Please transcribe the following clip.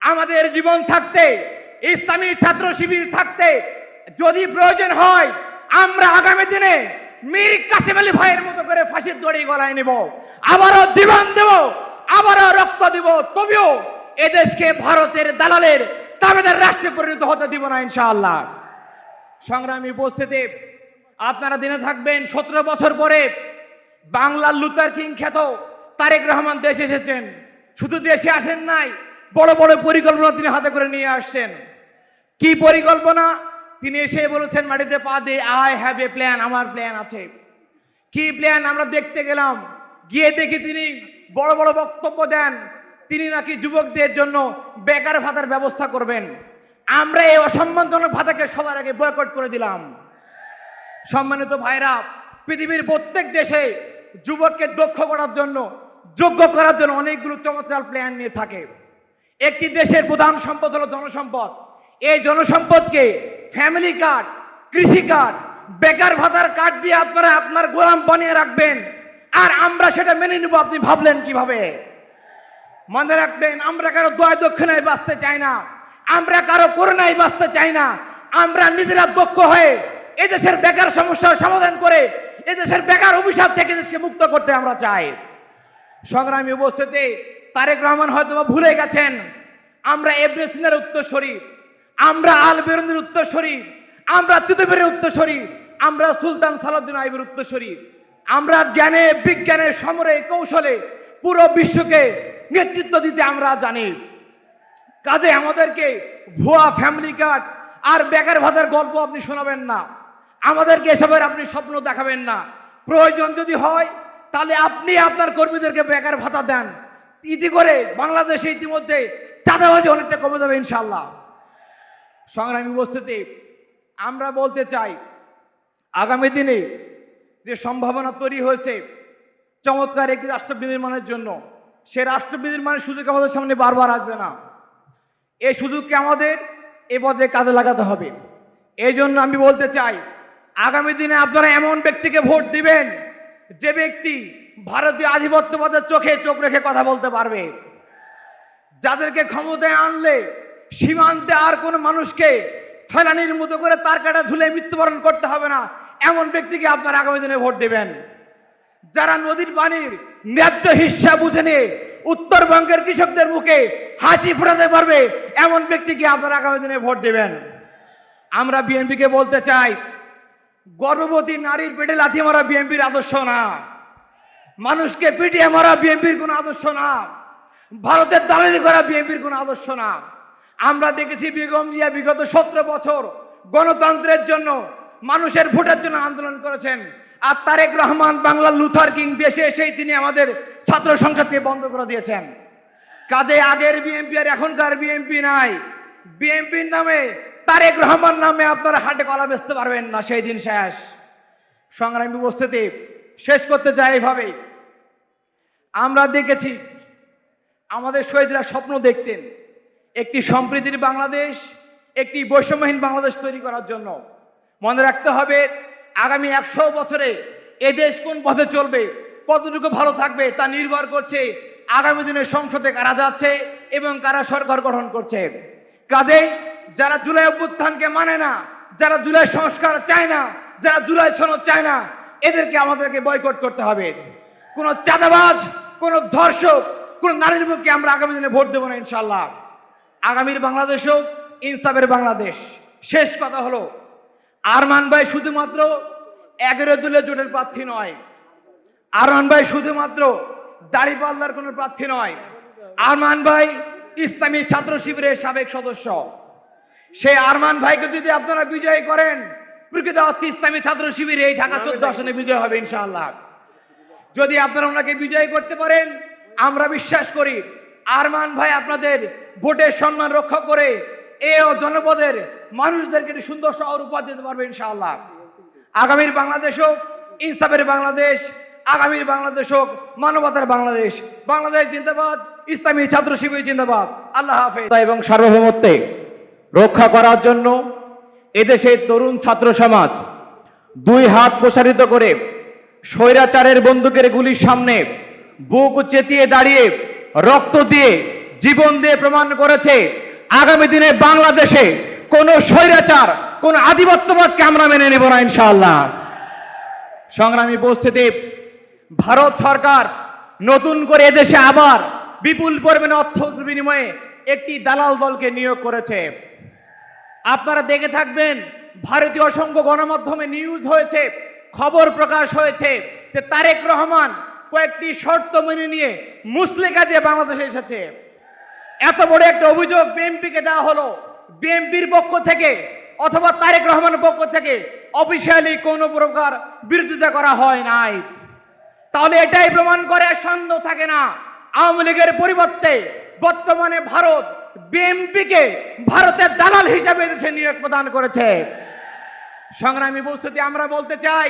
আমাদের জীবন থাকতে, ইসলামী ছাত্র শিবির থাকতে যদি প্রয়োজন হয় আমরা আগামী দিনে মীর কাসেম আলী ভাইয়ের মতো করে ফাঁসির দড়ি গলায় নেব, আবারও জীবন দেব, আবারও রক্ত দেব, তবেও এদেশকে ভারতের দালালের তাবেদার রাষ্ট্রে পরিণত হতে দিব না ইনশাআল্লাহ। সংগ্রামী উপস্থিতি, আপনারা দিনে থাকবেন 17 বছর পরে বাংলার লুথার কিং খ্যাত তারেক রহমান দেশে এসেছেন। শুধু দেশে আসেন নাই, বড় বড় পরিকল্পনা তিনি হাতে করে নিয়ে আসছেন। কি পরিকল্পনা? তিনি এসে বলেছেন মাটিতে পা দিয়ে, আই হ্যাভ এ প্ল্যান, আমার প্ল্যান আছে। কি প্ল্যান? আমরা দেখতে গেলাম, গিয়ে দেখি তিনি বড় বড় বক্তব্য দেন। তিনি নাকি যুবকদের জন্য বেকার ভাতার ব্যবস্থা করবেন। আমরা এই অসম্মানজনক ভাতাকে সবার আগে বয়কট করে দিলাম। সম্মানিত ভাইরা, পৃথিবীর প্রত্যেক দেশে যুবককে দক্ষ করার জন্য, যোগ্য করার জন্য অনেকগুলো চমৎকার প্ল্যান নিয়ে থাকে। একটি দেশের প্রধান সম্পদ হলো জনসম্পদ। এই জনসম্পদকে ফ্যামিলি কার্ড, কৃষি কার্ড, বেকার ভাতার কার্ড দিয়ে আপনারা আপনার গোলাম বানিয়ে রাখবেন, আর আমরা সেটা মেনে নেব। আপনি ভাবলেন কিভাবে? মনে রাখবেন, আমরা কারো দয়া দক্ষিণায় বাঁচতে চাই না, আমরা কারো করুণায় বাঁচতে চাই না। আমরা নিজেরা দক্ষ হয়ে এদেশের বেকার সমস্যার সমাধান করে এদেশের বেকার অভিশাপ থেকে দেশকে মুক্ত করতে আমরা চাই। সংগ্রামী উপস্থিতি, তারেক রহমান হয়তো ভুলে গেছেন আমরা ইবনে সিনার উত্তরসূরি, আমরা আল বেরুনির উত্তরসূরি, আমরা তিতুমীরের উত্তরসূরি, আমরা সুলতান সালাউদ্দিন আইবের উত্তরসূরি। আমরা জ্ঞানে, বিজ্ঞানে, সমরে, কৌশলে পুরো বিশ্বকে নেতৃত্ব দিতে আমরা জানি। কাজে আমাদেরকে ভুয়া ফ্যামিলি কার্ড আর বেকার ভাতার গল্প আপনি শোনাবেন না, আমাদেরকে এসবের আপনি স্বপ্ন দেখাবেন না। প্রয়োজন যদি হয় তাহলে আপনি আপনার কর্মীদেরকে বেকার ভাতা দেন। ইতি করে বাংলাদেশে ইতিমধ্যে চাঁদাবাজি অনেকটা কমে যাবে ইনশাআল্লাহ। সংগ্রামী উপস্থিতি, আমরা বলতে চাই আগামী দিনে যে সম্ভাবনা তৈরি হয়েছে চমৎকার একটি রাষ্ট্র বিনির্মাণের জন্য, সে রাষ্ট্র বিনির্মাণের সুযোগ আমাদের সামনে বারবার আসবে না। এই সুযোগকে আমাদের এ পর্যায়ে কাজে লাগাতে হবে। এই জন্য আমি বলতে চাই আগামী দিনে আপনারা এমন ব্যক্তিকে ভোট দিবেন যে ব্যক্তি ভারতীয় আধিপত্যবাদের চোখে চোখ রেখে কথা বলতে পারবে, যাদেরকে ক্ষমতায় আনলে সীমান্তে আর কোনো মানুষকে ফেলানির মতো করে তার কাটা ঝুলে মৃত্যুবরণ করতে হবে না, এমন ব্যক্তিকে আপনারা আগামী দিনে ভোট দেবেন। যারা নদীর পানির ন্যায্য হিস্সা বুঝে নিয়ে উত্তরবঙ্গের কৃষকদের মুখে হাসি ফোটাতে পারবে, এমন ব্যক্তিকে আপনারা আগামী দিনে ভোট দেবেন। আমরা বিএনপিকে বলতে চাই, গর্ভবতী নারীর পেটে লাথি মারা বিএনপির আদর্শ না, মানুষকে পিটিয়ে মারা বিএনপির কোনো আদর্শ না, ভারতের দালালি করা বিএনপির কোনো আদর্শ না। আমরা দেখেছি বেগম জিয়া বিগত 17 বছর গণতন্ত্রের জন্য, মানুষের ভোটের জন্য আন্দোলন করেছেন। আর তারেক রহমান বাংলার লুথার কিং দেশে এসেই তিনি আমাদের ছাত্র সংসদকে বন্ধ করে দিয়েছেন। কাজে আগের বিএনপি আর এখনকার বিএনপি নাই। বিএনপির নামে, তারেক রহমান নামে আপনারা হাটে কলা বেচতে পারবেন না, সেই দিন শেষ। সংগ্রামী উপস্থিতি, শেষ করতে চাই এইভাবে, আমরা দেখেছি আমাদের শহীদরা স্বপ্ন দেখতেন একটি সম্প্রীতির বাংলাদেশ, একটি বৈষম্যহীন বাংলাদেশ তৈরি করার জন্য। মনে রাখতে হবে আগামী 100 বছরে এদেশ কোন পথে চলবে, কতটুকু ভালো থাকবে তা নির্ভর করছে আগামী দিনের সংসদে কারা যাচ্ছে এবং কারা সরকার গঠন করছে। কাজেই যারা জুলাই অভ্যুত্থানকে মানে না, যারা জুলাই সংস্কার চায় না, যারা জুলাই সনদ চায় না, এদেরকে আমাদেরকে বয়কট করতে হবে। কোনো চাঁদাবাজ, কোনো ধর্ষক, কোনো নারীর মুখে আমরা আগামী দিনে ভোট দেবো না ইনশাল্লাহ। আগামীর বাংলাদেশ হোক ইনসাফের বাংলাদেশ। শেষ কথা হলো, আরমান ভাই শুধুমাত্র 11 দলীয় জোটের প্রার্থী নয়, আরমান ভাই শুধুমাত্র দাড়িপাল্লার কোনো প্রার্থী নয়। আরমান ভাই ইসলামী ছাত্র শিবিরের সাবেক সদস্য। সেই আরমান ভাইকে যদি আপনারা বিজয় করেন, প্রকৃত অর্থে ইসলামী ছাত্র শিবির এই ঢাকা 14 আসনে বিজয় হবে ইনশাআল্লাহ। যদি আপনারা ওনাকে বিজয় করতে পারেন, আমরা বিশ্বাস করি আরমান ভাই আপনাদের ভোটের সম্মান রক্ষা করে এই জনপদের মানুষদেরকে একটি সুন্দর শহর উপহার দিতে পারবে ইনশাআল্লাহ। আগামীর বাংলাদেশ হোক ইনসাফের বাংলাদেশ, আগামীর বাংলাদেশ হোক মানবতার বাংলাদেশ। বাংলাদেশ জিন্দাবাদ, ইসলামী ছাত্র শিবির জিন্দাবাদ। আল্লাহ হাফেজ। এবং সার্বভৌমত্বে রক্ষা করার জন্য এদেশের তরুণ ছাত্র সমাজ 2 হাত প্রসারিত করে স্বৈরাচারের বন্দুকের গুলির সামনে বুক চেতিয়ে দাঁড়িয়ে রক্ত দিয়ে জীবন দিয়ে প্রমাণ করেছে আগামী দিনে বাংলাদেশে কোনো স্বৈরাচার, কোনো আধিপত্যবাদকে আমরা মেনে নেব না ইনশাআল্লাহ। সংগ্রামী উপস্থিতি, ভারত সরকার নতুন করে এদেশে আবার বিপুল পরিমাণে অর্থ বিনিময়ে একটি দালাল দলকে নিয়োগ করেছে। আপনারা দেখে থাকবেন, ভারতীয় অসংখ্য গণমাধ্যমে নিউজ হয়েছে, খবর প্রকাশ হয়েছে যে তারেক রহমান কয়েকটি শর্ত মেনে নিয়ে মুসলেকা দিয়ে বাংলাদেশে এসেছে। এত বড় একটা অভিযোগ বিএনপিকে দেওয়া হলো, বিএনপির পক্ষ থেকে অথবা তারেক রহমানের পক্ষ থেকে অফিসিয়ালি কোনো প্রকার বিরোধিতা করা হয় নাই। তাহলে এটাই প্রমাণ করে সন্দেহ থাকে না, আওয়ামী লীগের পরিবর্তে বর্তমানে ভারত বিএনপিকে ভারতের দালাল হিসাবে দেশে নিয়োগ প্রদান করেছে। সংগ্রামী উপস্থিতি, আমরা বলতে চাই